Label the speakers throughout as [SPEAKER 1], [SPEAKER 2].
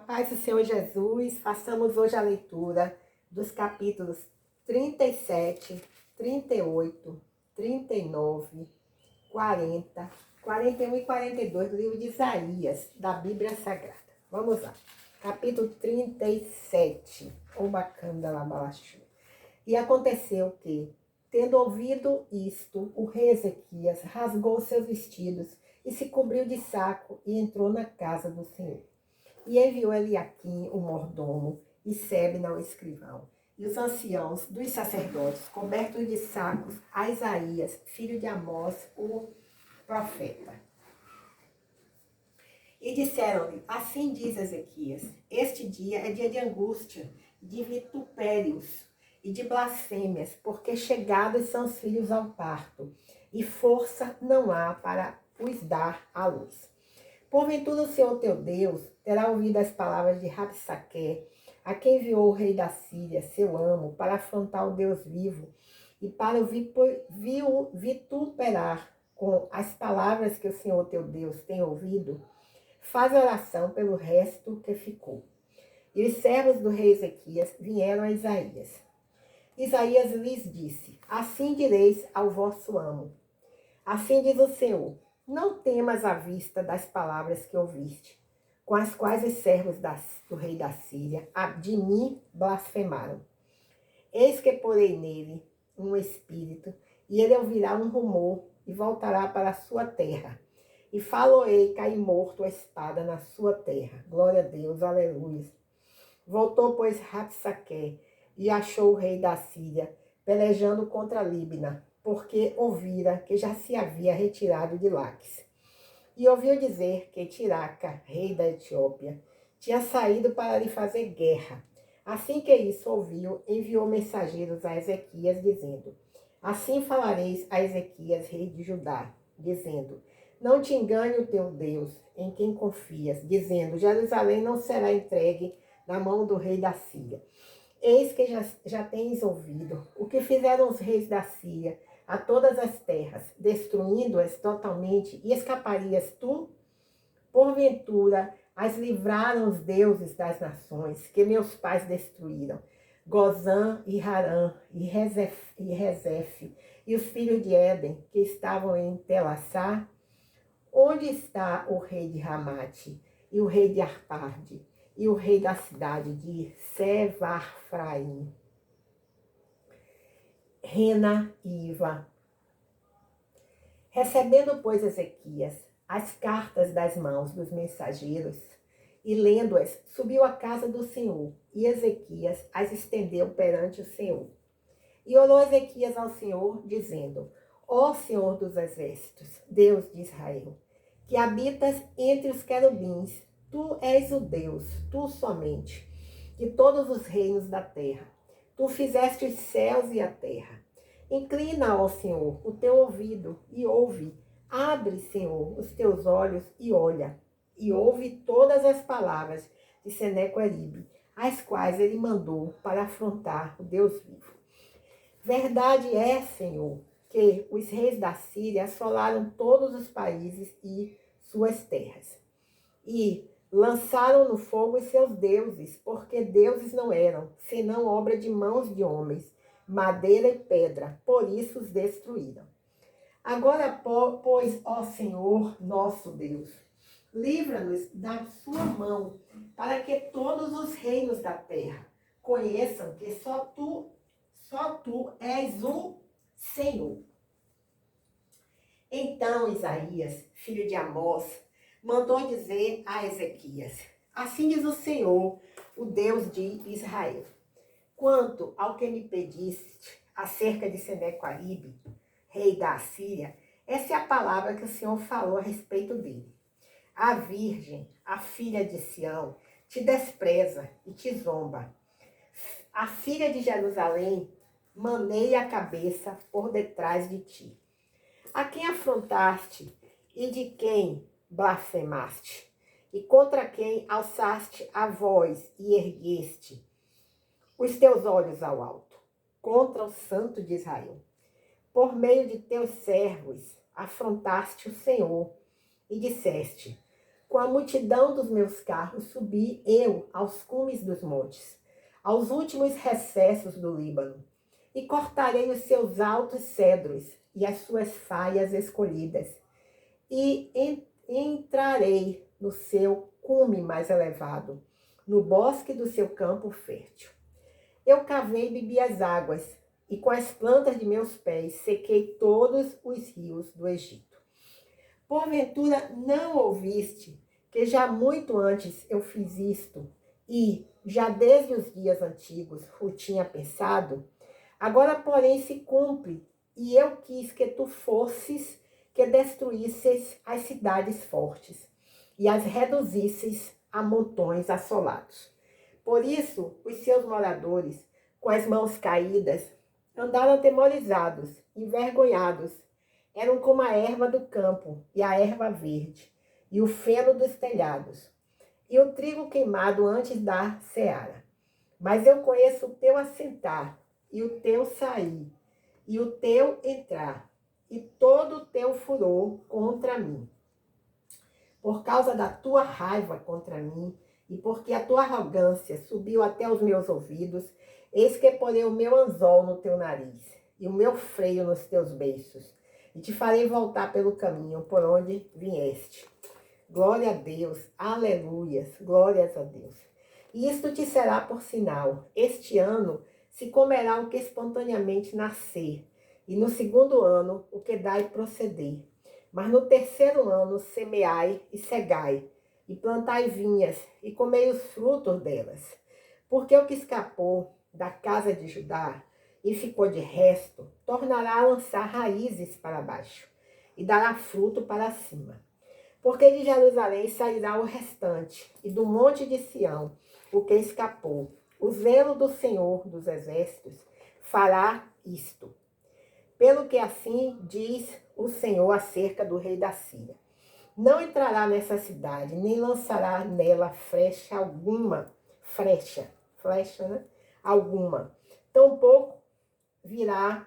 [SPEAKER 1] paz do Senhor Jesus, façamos hoje a leitura dos capítulos 37, 38, 39, 40, 41 e 42 do livro de Isaías, da Bíblia Sagrada. Vamos lá. Capítulo 37, o bacana da Balachu. E aconteceu que, tendo ouvido isto, o rei Ezequias rasgou seus vestidos e se cobriu de saco e entrou na casa do Senhor. E enviou Eliaquim, o mordomo, e Sebna, o escrivão, e os anciãos dos sacerdotes, cobertos de sacos, a Isaías, filho de Amós, o profeta. E disseram-lhe, assim diz Ezequias, este dia é dia de angústia, de vitupérios e de blasfêmias, porque chegados são os filhos ao parto, e força não há para os dar à luz. Porventura o Senhor teu Deus terá ouvido as palavras de Rabsaque, a quem enviou o rei da Síria, seu amo, para afrontar o Deus vivo e para o vituperar com as palavras que o Senhor teu Deus tem ouvido. Faz oração pelo resto que ficou. E os servos do rei Ezequias vieram a Isaías. Isaías lhes disse, assim direis ao vosso amo. Assim diz o Senhor, não temas à vista das palavras que ouviste, com as quais os servos do rei da Síria de mim blasfemaram. Eis que porei nele um espírito, e ele ouvirá um rumor e voltará para a sua terra. E faloei cair morto a espada na sua terra. Glória a Deus, aleluia. Voltou, pois, Rabsaque, e achou o rei da Síria, pelejando contra Líbina, porque ouvira que já se havia retirado de Laques. E ouviu dizer que Tiraca, rei da Etiópia, tinha saído para lhe fazer guerra. Assim que isso ouviu, enviou mensageiros a Ezequias, dizendo, assim falareis a Ezequias, rei de Judá, dizendo, não te engane o teu Deus, em quem confias, dizendo, Jerusalém não será entregue na mão do rei da Síria. Eis que já tens ouvido o que fizeram os reis da Síria a todas as terras, destruindo-as totalmente, e escaparias tu? Porventura, as livraram os deuses das nações, que meus pais destruíram, Gozã e Harã, e Rezefe, e os filhos de Éden, que estavam em Telassá? Onde está o rei de Ramate, e o rei de Arpade, e o rei da cidade de Sevarfraim? Rena e Iva. Recebendo, pois, Ezequias as cartas das mãos dos mensageiros e lendo-as, subiu à casa do Senhor, e Ezequias as estendeu perante o Senhor. E orou Ezequias ao Senhor, dizendo, ó Senhor dos exércitos, Deus de Israel, que habitas entre os querubins, tu és o Deus, tu somente, de todos os reinos da terra. Tu fizeste os céus e a terra. Inclina, ó Senhor, o teu ouvido e ouve. Abre, Senhor, os teus olhos e olha. E ouve todas as palavras de Senequeribe, as quais ele mandou para afrontar o Deus vivo. Verdade é, Senhor, que os reis da Síria assolaram todos os países e suas terras. E lançaram no fogo os seus deuses, porque deuses não eram, senão obra de mãos de homens, madeira e pedra, por isso os destruíram. Agora, pois, ó Senhor, nosso Deus, livra-nos da sua mão, para que todos os reinos da terra conheçam que só tu és o Senhor. Então Isaías, filho de Amós, mandou dizer a Ezequias, assim diz o Senhor, o Deus de Israel, quanto ao que me pediste acerca de Senequeribe, rei da Assíria, essa é a palavra que o Senhor falou a respeito dele. A virgem, a filha de Sião, te despreza e te zomba. A filha de Jerusalém maneia a cabeça por detrás de ti. A quem afrontaste e de quem blasfemaste? E contra quem alçaste a voz e ergueste os teus olhos ao alto? Contra o Santo de Israel. Por meio de teus servos afrontaste o Senhor e disseste, Com a multidão dos meus carros subi eu aos cumes dos montes, aos últimos recessos do Líbano, e cortarei os seus altos cedros e as suas faias escolhidas, e entrarei no seu cume mais elevado, no bosque do seu campo fértil. Eu cavei e bebi as águas, e com as plantas de meus pés sequei todos os rios do Egito. Porventura não ouviste que já muito antes eu fiz isto, e, já desde os dias antigos, o tinha pensado? Agora, porém, se cumpre, e eu quis que tu fosses, que destruísseis as cidades fortes, e as reduzisseis a montões assolados. Por isso, os seus moradores, com as mãos caídas, andaram atemorizados, envergonhados. Eram como a erva do campo e a erva verde, e o feno dos telhados, e o trigo queimado antes da seara. Mas eu conheço o teu assentar, e o teu sair, e o teu entrar, e todo o teu furor contra mim. Por causa da tua raiva contra mim, e porque a tua arrogância subiu até os meus ouvidos, eis que porei o meu anzol no teu nariz, e o meu freio nos teus beiços, e te farei voltar pelo caminho por onde vieste. Glória a Deus, aleluias, glórias a Deus. E isto te será por sinal: este ano se comerá o que espontaneamente nascer, e no segundo ano o que dá e proceder. Mas no terceiro ano semeai e cegai, e plantai vinhas, e comei os frutos delas. Porque o que escapou da casa de Judá e ficou de resto, tornará a lançar raízes para baixo, e dará fruto para cima. Porque de Jerusalém sairá o restante, e do monte de Sião o que escapou. O zelo do Senhor dos Exércitos fará isto. Pelo que assim diz o Senhor acerca do rei da Síria: não entrará nessa cidade, nem lançará nela flecha alguma, flecha, né? Alguma. Tampouco virá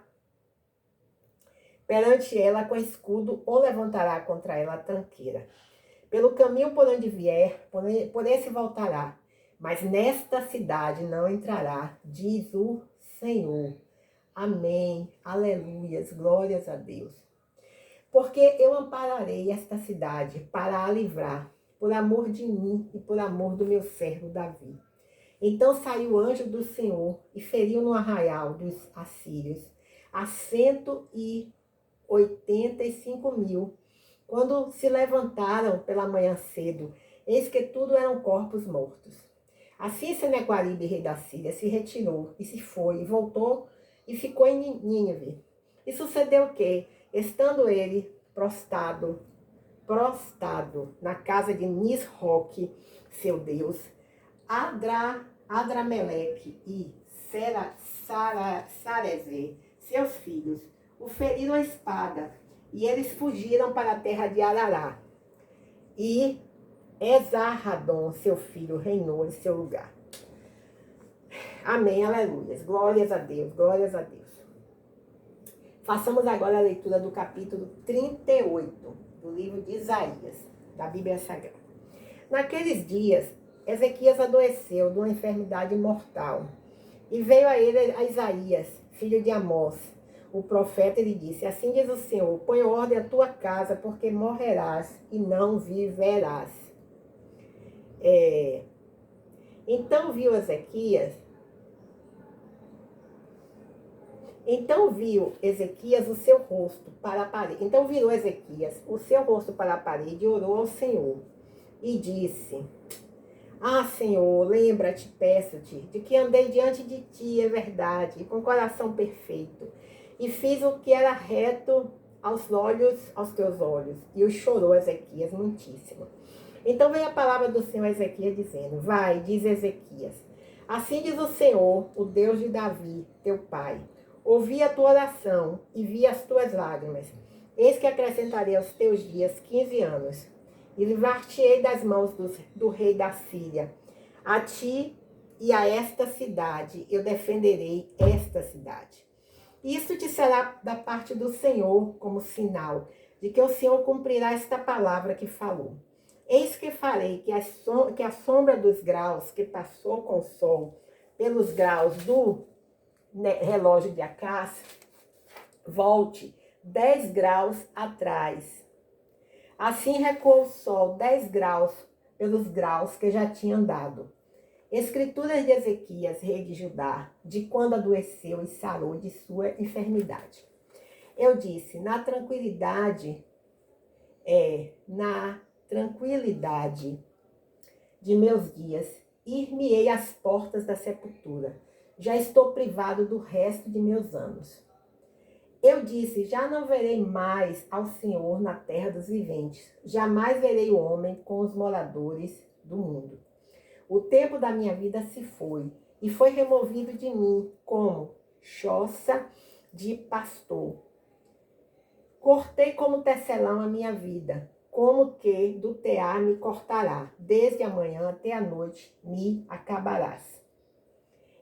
[SPEAKER 1] perante ela com escudo, ou levantará contra ela a tranqueira. Pelo caminho por onde vier, por esse voltará, mas nesta cidade não entrará, diz o Senhor. Amém, aleluias, glórias a Deus. Porque eu ampararei esta cidade para a livrar, por amor de mim e por amor do meu servo Davi. Então saiu o anjo do Senhor e feriu no arraial dos assírios a 185.000. Quando se levantaram pela manhã cedo, eis que tudo eram corpos mortos. Assim Senaqueribe, rei da Síria, se retirou e se foi, e voltou e ficou em Nínive. E sucedeu que, estando ele prostrado na casa de Nisroque, seu Deus, Adrameleque e Sarezer, seus filhos, o feriram a espada, e eles fugiram para a terra de Arará. E Esarhadon, seu filho, reinou em seu lugar. Amém, aleluias. Glórias a Deus, glórias a Deus. Façamos agora a leitura do capítulo 38 do livro de Isaías, da Bíblia Sagrada. Naqueles dias, Ezequias adoeceu de uma enfermidade mortal. E veio a ele a Isaías, filho de Amós, o profeta, e lhe disse: assim diz o Senhor, põe ordem à tua casa, porque morrerás e não viverás. Então viu Ezequias o seu rosto para a parede. Então virou Ezequias o seu rosto para a parede e orou ao Senhor. E disse: ah, Senhor, lembra-te, peço-te, de que andei diante de ti, é verdade, com coração perfeito, e fiz o que era reto aos teus olhos. E o chorou Ezequias muitíssimo. Então veio a palavra do Senhor a Ezequias, dizendo: vai, diz Ezequias, assim diz o Senhor, o Deus de Davi, teu pai, ouvi a tua oração e vi as tuas lágrimas. Eis que acrescentarei aos teus dias 15 anos, e livrar-te-ei das mãos do rei da Síria. A ti e a esta cidade eu defenderei esta cidade. Isso te será da parte do Senhor como sinal de que o Senhor cumprirá esta palavra que falou. Eis que farei que a sombra dos graus que passou com o sol pelos graus do relógio de Acás volte 10 graus atrás. Assim recuou o sol 10 graus pelos graus que já tinha andado. Escrituras de Ezequias, rei de Judá, de quando adoeceu e sarou de sua enfermidade. Eu disse, na tranquilidade de meus dias, ir-me-ei às portas da sepultura. Já estou privado do resto de meus anos. Eu disse, já não verei mais ao Senhor na terra dos viventes. Jamais verei o homem com os moradores do mundo. O tempo da minha vida se foi, e foi removido de mim como choça de pastor. Cortei como tecelão a minha vida, como que do tear me cortará, desde a manhã até a noite me acabarás.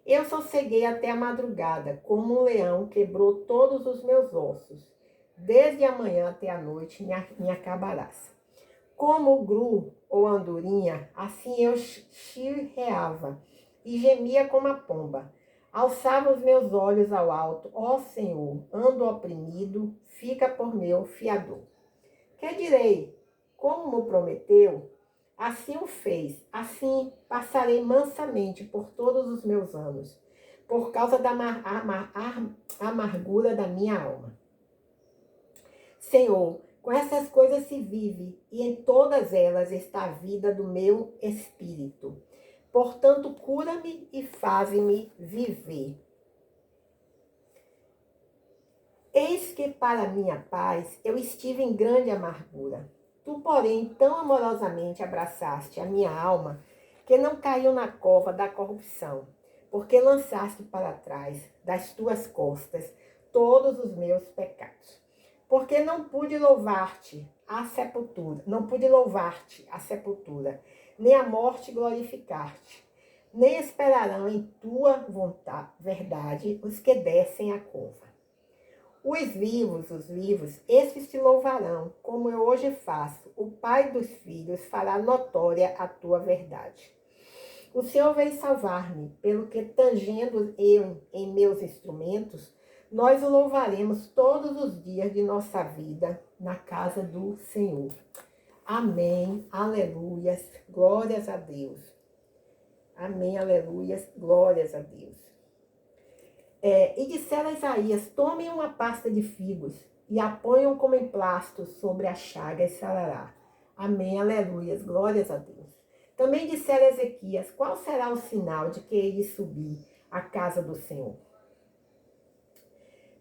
[SPEAKER 1] Eu sosseguei até a madrugada, como um leão quebrou todos os meus ossos. Desde a manhã até a noite me acabarás. Como o gru ou andorinha, assim eu chirreava e gemia como a pomba. Alçava os meus olhos ao alto, ó Senhor, ando oprimido, fica por meu fiador. Que direi? Como me prometeu, assim o fez, assim passarei mansamente por todos os meus anos, por causa da amargura da minha alma. Senhor, com essas coisas se vive, e em todas elas está a vida do meu espírito. Portanto, cura-me e faze-me viver. Eis que para minha paz eu estive em grande amargura. Tu, porém, tão amorosamente abraçaste a minha alma, que não caiu na cova da corrupção, porque lançaste para trás das tuas costas todos os meus pecados. Porque não pude louvar-te a sepultura, nem a morte glorificar-te, nem esperarão em tua vontade, verdade, os que descem a cova. Os vivos, estes te louvarão, como eu hoje faço. O Pai dos filhos fará notória a tua verdade. O Senhor veio salvar-me, pelo que, tangendo eu em meus instrumentos, nós o louvaremos todos os dias de nossa vida na casa do Senhor. Amém, aleluias, glórias a Deus. Amém, aleluias, glórias a Deus. E disseram a Isaías, tomem uma pasta de figos e a ponham como emplasto sobre a chaga e sarará. Amém, aleluias, glórias a Deus. Também disseram a Ezequias, qual será o sinal de que ele subir à casa do Senhor?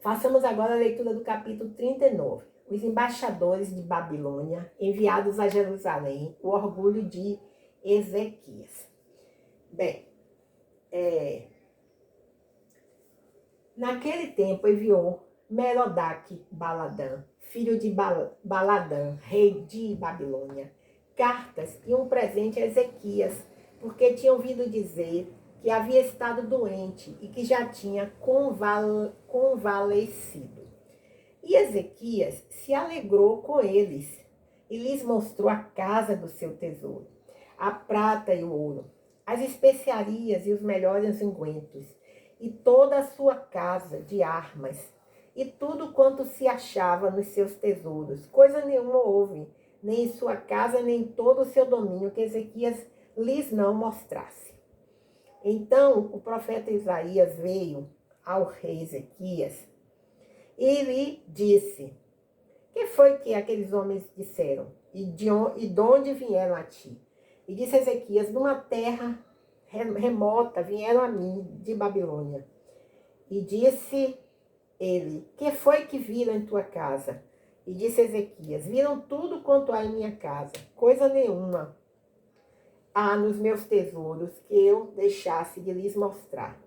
[SPEAKER 1] Façamos agora a leitura do capítulo 39. Os embaixadores de Babilônia, enviados a Jerusalém, o orgulho de Ezequias. Bem, naquele tempo enviou Merodach-Baladã, filho de Baladã, rei de Babilônia, cartas e um presente a Ezequias, porque tinha ouvido dizer que havia estado doente e que já tinha convalescido. E Ezequias se alegrou com eles e lhes mostrou a casa do seu tesouro, a prata e o ouro, as especiarias e os melhores ungüentos, e toda a sua casa de armas, e tudo quanto se achava nos seus tesouros. Coisa nenhuma houve, nem em sua casa, nem em todo o seu domínio, que Ezequias lhes não mostrasse. Então o profeta Isaías veio ao rei Ezequias e lhe disse, que foi que aqueles homens disseram? E de onde vieram a ti? E disse Ezequias, de uma terra remota vieram a mim de Babilônia. E disse ele, que foi que viram em tua casa? E disse Ezequias, viram tudo quanto há em minha casa, coisa nenhuma há nos meus tesouros que eu deixasse de lhes mostrar.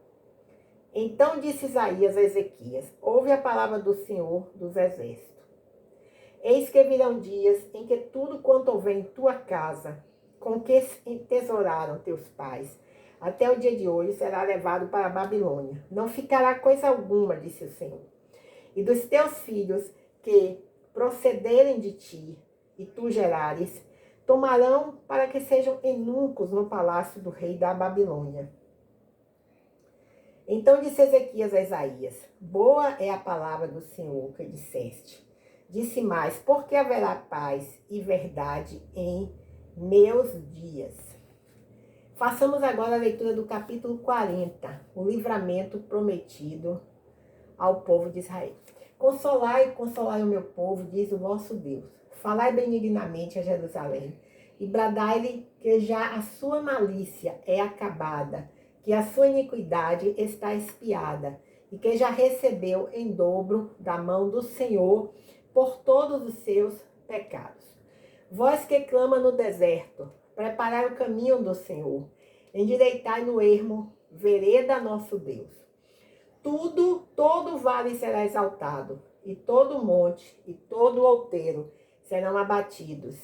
[SPEAKER 1] Então disse Isaías a Ezequias, ouve a palavra do Senhor dos Exércitos. Eis que virão dias em que tudo quanto houver em tua casa, com que entesouraram teus pais, até o dia de hoje será levado para a Babilônia. Não ficará coisa alguma, disse o Senhor. E dos teus filhos que procederem de ti, e tu gerares, tomarão para que sejam eunucos no palácio do rei da Babilônia. Então disse Ezequias a Isaías: boa é a palavra do Senhor que disseste. Disse mais: porque haverá paz e verdade em meus dias. Façamos agora a leitura do capítulo 40, o livramento prometido ao povo de Israel. Consolai o meu povo, diz o vosso Deus. Falai benignamente a Jerusalém e bradai-lhe que já a sua malícia é acabada, que a sua iniquidade está expiada e que já recebeu em dobro da mão do Senhor por todos os seus pecados. Vós que clama no deserto, preparai o caminho do Senhor, endireitai no ermo vereda nosso Deus. Todo vale será exaltado, e todo monte e todo outeiro serão abatidos,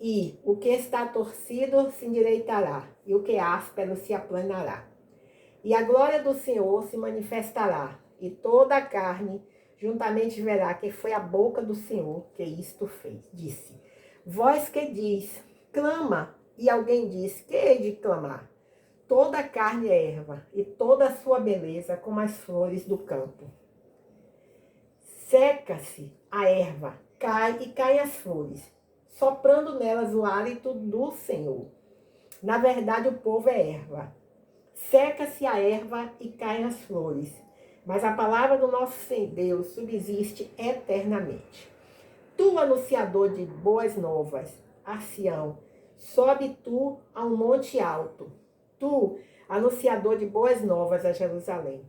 [SPEAKER 1] e o que está torcido se endireitará, e o que é áspero se aplanará. E a glória do Senhor se manifestará, e toda a carne juntamente verá que foi a boca do Senhor que isto fez. Disse: voz que diz, clama, e alguém diz, que hei de clamar? Toda a carne é erva, e toda a sua beleza como as flores do campo. Seca-se a erva, cai e caem as flores, soprando nelas o hálito do Senhor. Na verdade, o povo é erva. Seca-se a erva e caem as flores, mas a palavra do nosso Deus subsiste eternamente. Tu, anunciador de boas novas, a Sião, sobe tu a um monte alto. Tu, anunciador de boas novas a Jerusalém,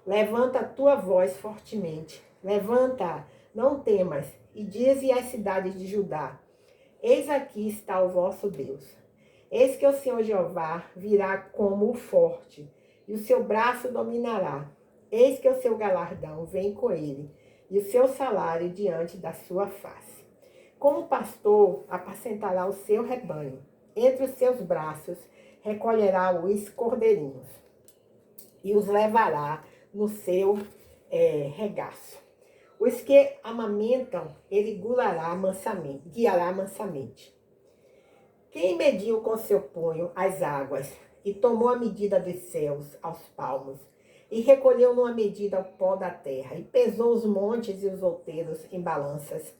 [SPEAKER 1] levanta a tua voz fortemente. Levanta, não temas, e dize às cidades de Judá: eis aqui está o vosso Deus. Eis que o Senhor Jeová virá como o forte, e o seu braço dominará. Eis que o seu galardão vem com ele, e o seu salário diante da sua face. Como pastor, apacentará o seu rebanho. Entre os seus braços recolherá os cordeirinhos, e os levará no seu regaço. Os que amamentam, ele guiará mansamente. Quem mediu com seu punho as águas, e tomou a medida dos céus aos palmos, e recolheu numa medida o pó da terra, e pesou os montes e os outeiros em balanças?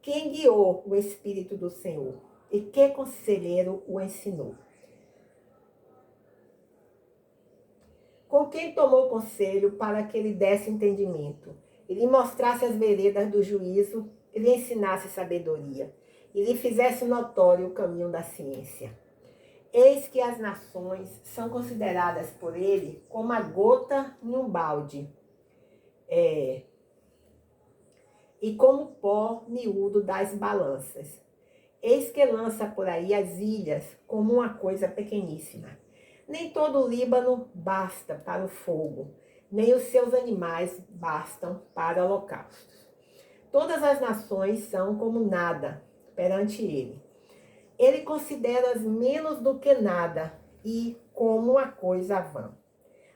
[SPEAKER 1] Quem guiou o Espírito do Senhor? E que conselheiro o ensinou? Com quem tomou conselho para que lhe desse entendimento, e lhe mostrasse as veredas do juízo, e lhe ensinasse sabedoria, e lhe fizesse notório o caminho da ciência? Eis que as nações são consideradas por ele como a gota em um balde, e como pó miúdo das balanças. Eis que lança por aí as ilhas como uma coisa pequeníssima. Nem todo o Líbano basta para o fogo, nem os seus animais bastam para holocaustos. Todas as nações são como nada perante ele. Ele considera-as menos do que nada e como uma coisa vã.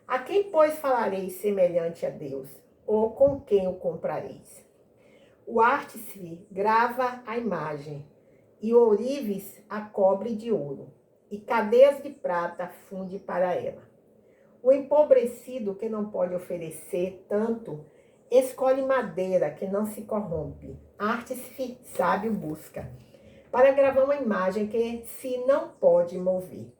[SPEAKER 1] A quem, pois, falareis semelhante a Deus? Ou com quem o comprareis? O artífice grava a imagem, e o ourives a cobre de ouro, e cadeias de prata funde para ela. O empobrecido, que não pode oferecer tanto, escolhe madeira que não se corrompe. Artífice sábio busca, para gravar uma imagem que se não pode mover.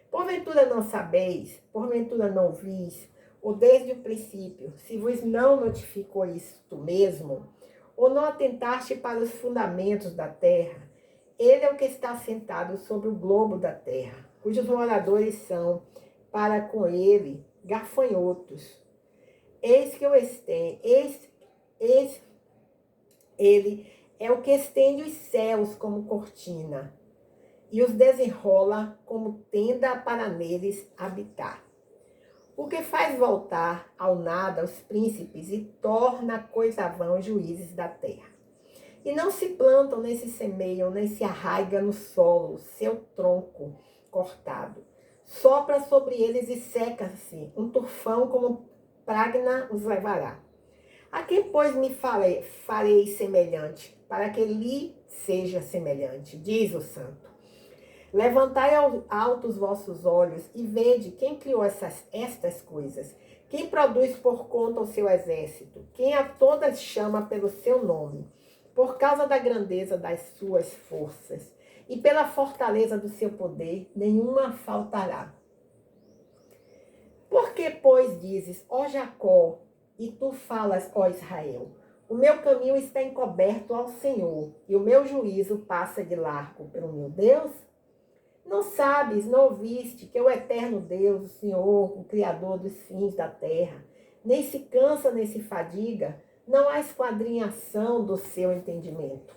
[SPEAKER 1] Porventura não sabeis, porventura não vis, ou desde o princípio, se vos não notificou isto mesmo, ou não atentaste para os fundamentos da terra? Ele é o que está sentado sobre o globo da terra, cujos moradores são, para com ele, gafanhotos. Eis que o estende, ele é o que estende os céus como cortina, e os desenrola como tenda para neles habitar. O que faz voltar ao nada os príncipes e torna coisa vã os juízes da terra. E não se plantam, nem se semeiam, nem se arraiga no solo, seu tronco cortado. Sopra sobre eles e seca-se, um tufão como pragna os levará. A quem, pois, me farei semelhante, para que lhe seja semelhante, diz o santo. Levantai alto os vossos olhos e vede quem criou estas coisas, quem produz por conta o seu exército, quem a todas chama pelo seu nome, por causa da grandeza das suas forças e pela fortaleza do seu poder, nenhuma faltará. Por que, pois, dizes, ó Jacó, e tu falas, ó Israel, o meu caminho está encoberto ao Senhor, e o meu juízo passa de largo pelo meu Deus? Não sabes, não ouviste que o eterno Deus, o Senhor, o Criador dos fins da terra, nem se cansa, nem se fadiga, não há esquadrinhação do seu entendimento.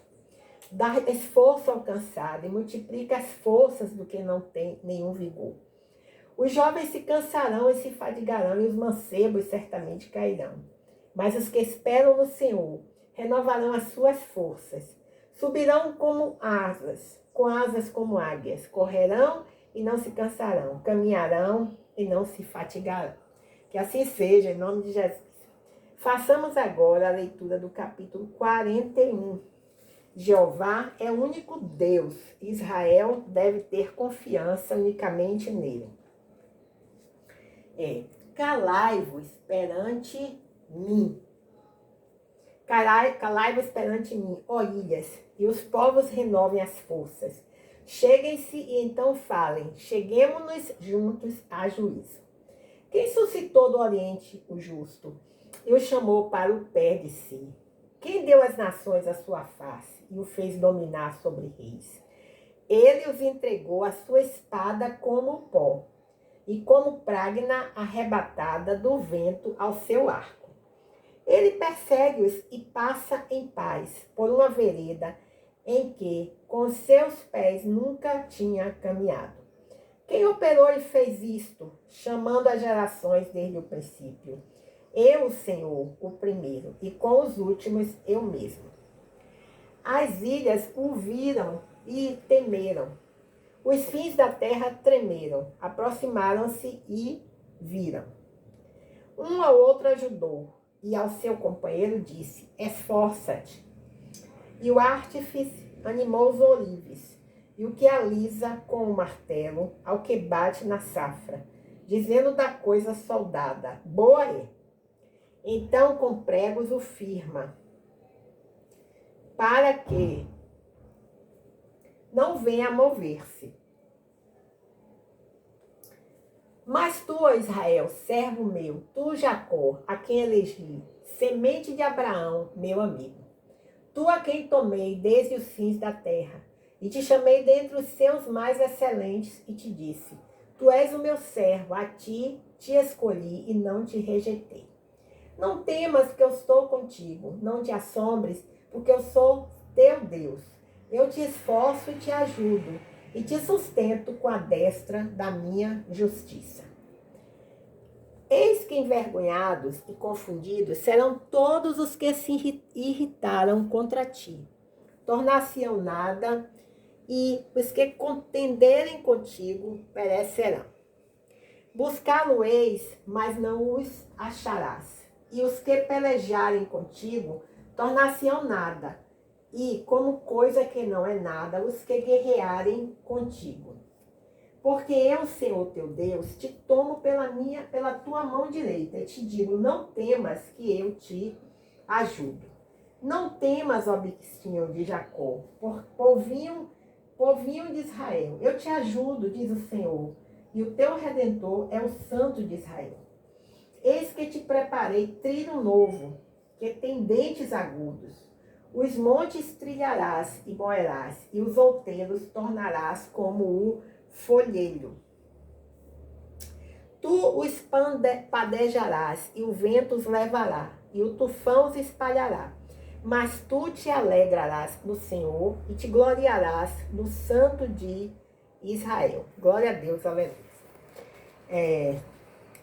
[SPEAKER 1] Dá esforço ao cansado e multiplica as forças do que não tem nenhum vigor. Os jovens se cansarão e se fadigarão, e os mancebos certamente cairão. Mas os que esperam no Senhor renovarão as suas forças. Subirão como asas, com asas como águias. Correrão e não se cansarão. Caminharão e não se fatigarão. Que assim seja, em nome de Jesus. Façamos agora a leitura do capítulo 41. Jeová é o único Deus. Israel deve ter confiança unicamente nele. Calai-vos perante mim. Calai-vos perante mim, ó ilhas, e os povos renovem as forças. Cheguem-se e então falem, cheguemo-nos juntos a juízo. Quem suscitou do Oriente o justo e o chamou para o pé de si? Quem deu às nações a sua face e o fez dominar sobre reis? Ele os entregou à sua espada como pó, e como pragna arrebatada do vento ao seu arco. Ele persegue-os e passa em paz por uma vereda em que com seus pés nunca tinha caminhado. Quem operou e fez isto, chamando as gerações desde o princípio? Eu, Senhor, o primeiro, e com os últimos eu mesmo. As ilhas o viram e temeram. Os fins da terra tremeram, aproximaram-se e viram. Um ao outro ajudou, e ao seu companheiro disse, esforça-te. E o artífice animou os ourives, e o que alisa com o martelo, ao que bate na safra, dizendo da coisa soldada, boa é. Então com pregos o firma, para que não venha a mover-se. Mas tu, ó Israel, servo meu, tu, Jacó, a quem elegi, semente de Abraão, meu amigo, tu a quem tomei desde os fins da terra, e te chamei dentre os seus mais excelentes, e te disse, tu és o meu servo, a ti te escolhi e não te rejeitei. Não temas, que eu estou contigo, não te assombres, porque eu sou teu Deus. Eu te esforço e te ajudo, e te sustento com a destra da minha justiça. Eis que envergonhados e confundidos serão todos os que se irritaram contra ti. Tornar-se-ão nada, e os que contenderem contigo perecerão. Buscá-lo-eis, mas não os acharás. E os que pelejarem contigo tornar-se-ão nada, e como coisa que não é nada, os que guerrearem contigo. Porque eu, Senhor teu Deus, te tomo pela tua mão direita, e te digo, não temas que eu te ajudo. Não temas, ó bichinho de Jacó, povinho de Israel. Eu te ajudo, diz o Senhor, e o teu Redentor é o Santo de Israel. Eis que te preparei trilho novo, que tem dentes agudos. Os montes trilharás e moerás, e os outeiros tornarás como o folheiro. Tu os padejarás, e o vento os levará, e o tufão os espalhará. Mas tu te alegrarás no Senhor, e te gloriarás no Santo de Israel. Glória a Deus, aleluia.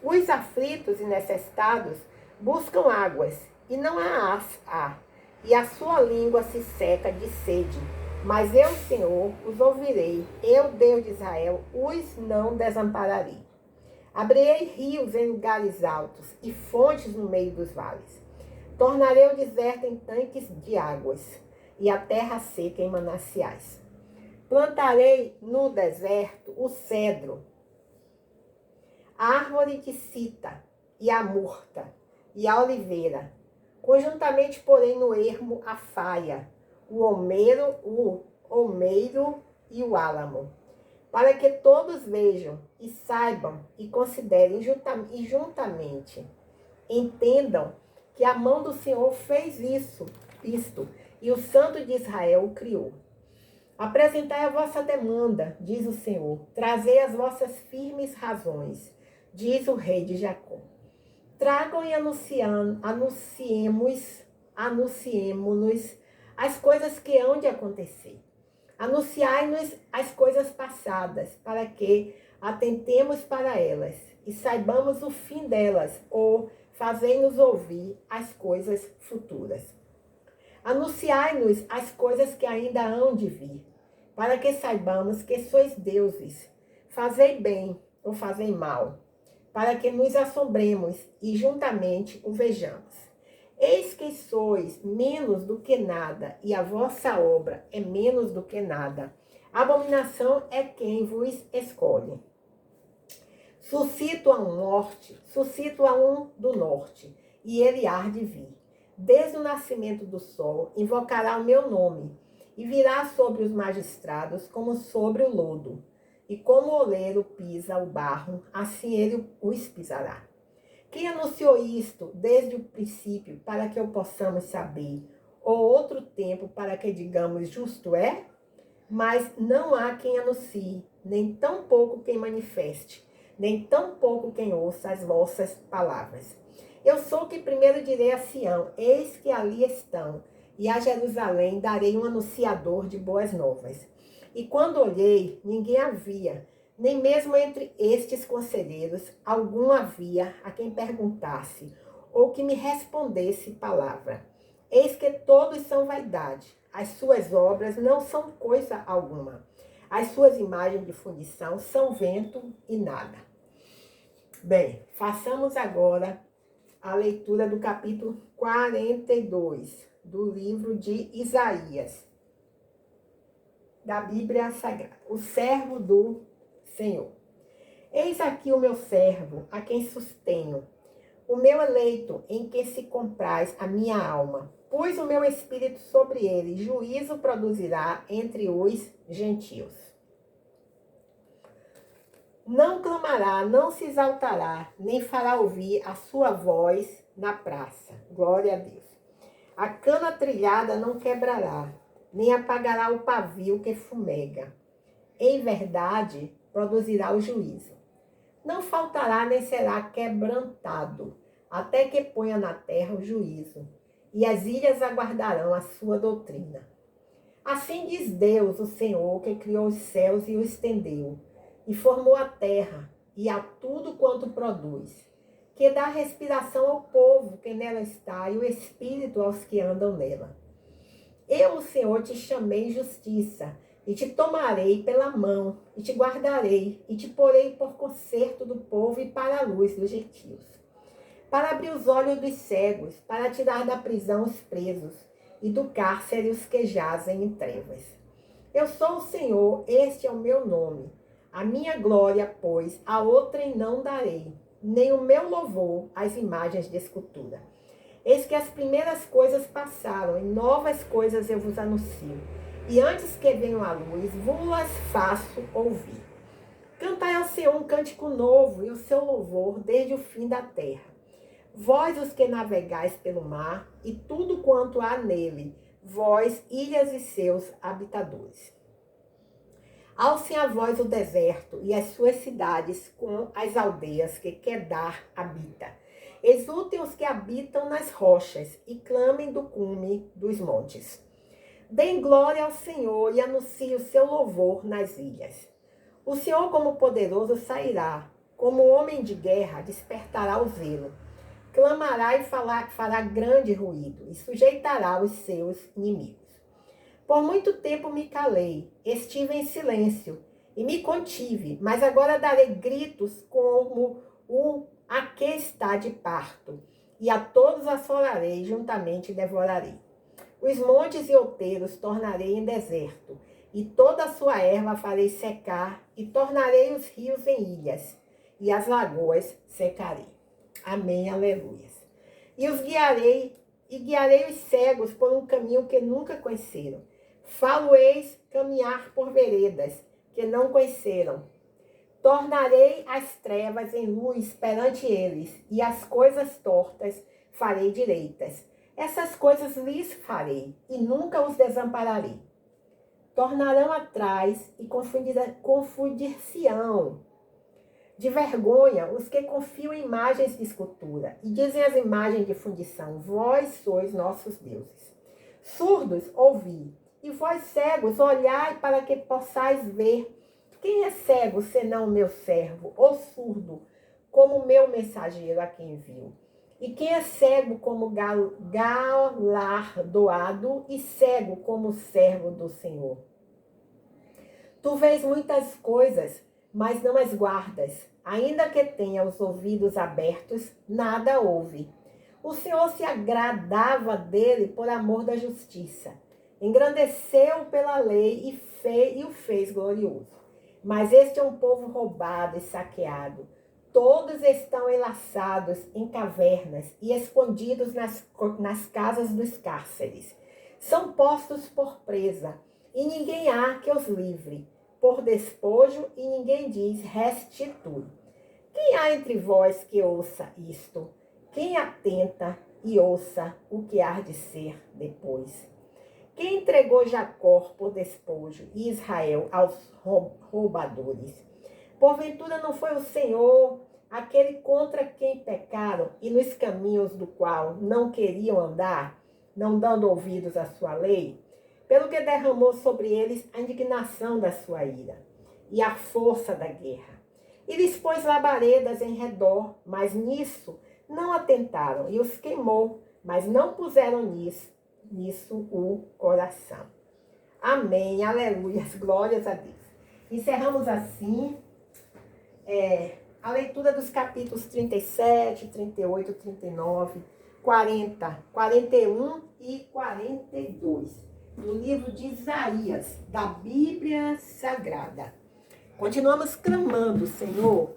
[SPEAKER 1] Os aflitos e necessitados buscam águas, e não há, e a sua língua se seca de sede. Mas eu, Senhor, os ouvirei, eu, Deus de Israel, os não desampararei. Abrirei rios em lugares altos e fontes no meio dos vales. Tornarei o deserto em tanques de águas, e a terra seca em mananciais. Plantarei no deserto o cedro, a árvore de cita e a murta e a oliveira. Conjuntamente, porém, no ermo a faia, o olmeiro e o álamo, para que todos vejam e saibam e considerem juntamente, entendam que a mão do Senhor fez isto, e o Santo de Israel o criou. Apresentai a vossa demanda, diz o Senhor, trazei as vossas firmes razões, diz o rei de Jacó. Tragam e anunciemo-nos as coisas que hão de acontecer. Anunciai-nos as coisas passadas, para que atentemos para elas e saibamos o fim delas, ou fazei-nos ouvir as coisas futuras. Anunciai-nos as coisas que ainda hão de vir, para que saibamos que sois deuses. Fazei bem ou fazei mal, para que nos assombremos e juntamente o vejamos. Eis que sois menos do que nada, e a vossa obra é menos do que nada. Abominação é quem vos escolhe. Suscito a um do norte, e ele há de vir. Desde o nascimento do sol, invocará o meu nome, e virá sobre os magistrados como sobre o lodo. E como o oleiro pisa o barro, assim ele os pisará. Quem anunciou isto desde o princípio, para que o possamos saber, ou outro tempo, para que digamos justo é? Mas não há quem anuncie, nem tampouco quem manifeste, nem tampouco quem ouça as vossas palavras. Eu sou que primeiro direi a Sião, eis que ali estão, e a Jerusalém darei um anunciador de boas novas. E quando olhei, ninguém havia, nem mesmo entre estes conselheiros, algum havia a quem perguntasse, ou que me respondesse palavra. Eis que todos são vaidade, as suas obras não são coisa alguma. As suas imagens de fundição são vento e nada. Bem, façamos agora a leitura do capítulo 42 do livro de Isaías, da Bíblia Sagrada. O servo do Senhor. Eis aqui o meu servo, a quem sustenho, o meu eleito, em que se compraz a minha alma. Pus o meu espírito sobre ele, juízo produzirá entre os gentios. Não clamará, não se exaltará, nem fará ouvir a sua voz na praça. Glória a Deus. A cana trilhada não quebrará, nem apagará o pavio que fumega. Em verdade, produzirá o juízo. Não faltará nem será quebrantado, até que ponha na terra o juízo, e as ilhas aguardarão a sua doutrina. Assim diz Deus, o Senhor, que criou os céus e os estendeu, e formou a terra e a tudo quanto produz, que dá respiração ao povo que nela está e o espírito aos que andam nela. Eu, o Senhor, te chamei em justiça, e te tomarei pela mão, e te guardarei, e te porei por conserto do povo e para a luz dos gentios. Para abrir os olhos dos cegos, para tirar da prisão os presos, e do cárcere os que jazem em trevas. Eu sou o Senhor, este é o meu nome. A minha glória, pois, a outrem não darei, nem o meu louvor às imagens de escultura. Eis que as primeiras coisas passaram, e novas coisas eu vos anuncio. E antes que venham à luz, vos-las faço ouvir. Cantai ao Senhor um cântico novo, e o seu louvor desde o fim da terra. Vós, os que navegais pelo mar, e tudo quanto há nele, vós, ilhas e seus habitadores. Alcem a voz o deserto e as suas cidades com as aldeias que Quedar habita. Exultem os que habitam nas rochas e clamem do cume dos montes. Deem glória ao Senhor e anunciem o seu louvor nas ilhas. O Senhor, como poderoso, sairá, como homem de guerra, despertará o zelo. Clamará e fará grande ruído e sujeitará os seus inimigos. Por muito tempo me calei, estive em silêncio e me contive, mas agora darei gritos como a que está de parto, e a todos assolarei, juntamente devorarei. Os montes e outeiros tornarei em deserto, e toda a sua erva farei secar, e tornarei os rios em ilhas, e as lagoas secarei. Amém, aleluia. E os guiarei, e guiarei os cegos por um caminho que nunca conheceram. Falo-eis caminhar por veredas que não conheceram. Tornarei as trevas em luz perante eles, e as coisas tortas farei direitas. Essas coisas lhes farei, e nunca os desampararei. Tornarão atrás e confundir-se-ão de vergonha os que confiam em imagens de escultura, e dizem as imagens de fundição: vós sois nossos deuses. Surdos, ouvi, e vós cegos, olhai para que possais ver. Quem é cego, senão meu servo, ou surdo, como meu mensageiro a quem envio? E quem é cego como galardoado, e cego como servo do Senhor? Tu vês muitas coisas, mas não as guardas. Ainda que tenha os ouvidos abertos, nada ouve. O Senhor se agradava dele por amor da justiça. Engrandeceu pela lei e o fez glorioso. Mas este é um povo roubado e saqueado. Todos estão enlaçados em cavernas e escondidos nas casas dos cárceres. São postos por presa, e ninguém há que os livre. Por despojo, e ninguém diz restitui. Quem há entre vós que ouça isto? Quem atenta e ouça o que há de ser depois? Quem entregou Jacó por despojo e Israel aos roubadores? Porventura não foi o Senhor, aquele contra quem pecaram e nos caminhos do qual não queriam andar, não dando ouvidos à sua lei? Pelo que derramou sobre eles a indignação da sua ira e a força da guerra. E lhes pôs labaredas em redor, mas nisso não atentaram, e os queimou, mas não puseram nisso o coração. Amém, aleluia, glórias a Deus. Encerramos assim a leitura dos capítulos 37, 38, 39, 40, 41 e 42. No livro de Isaías, da Bíblia Sagrada. Continuamos clamando, Senhor,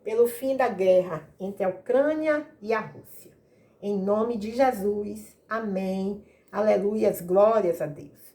[SPEAKER 1] pelo fim da guerra entre a Ucrânia e a Rússia. Em nome de Jesus, amém, aleluias, glórias a Deus.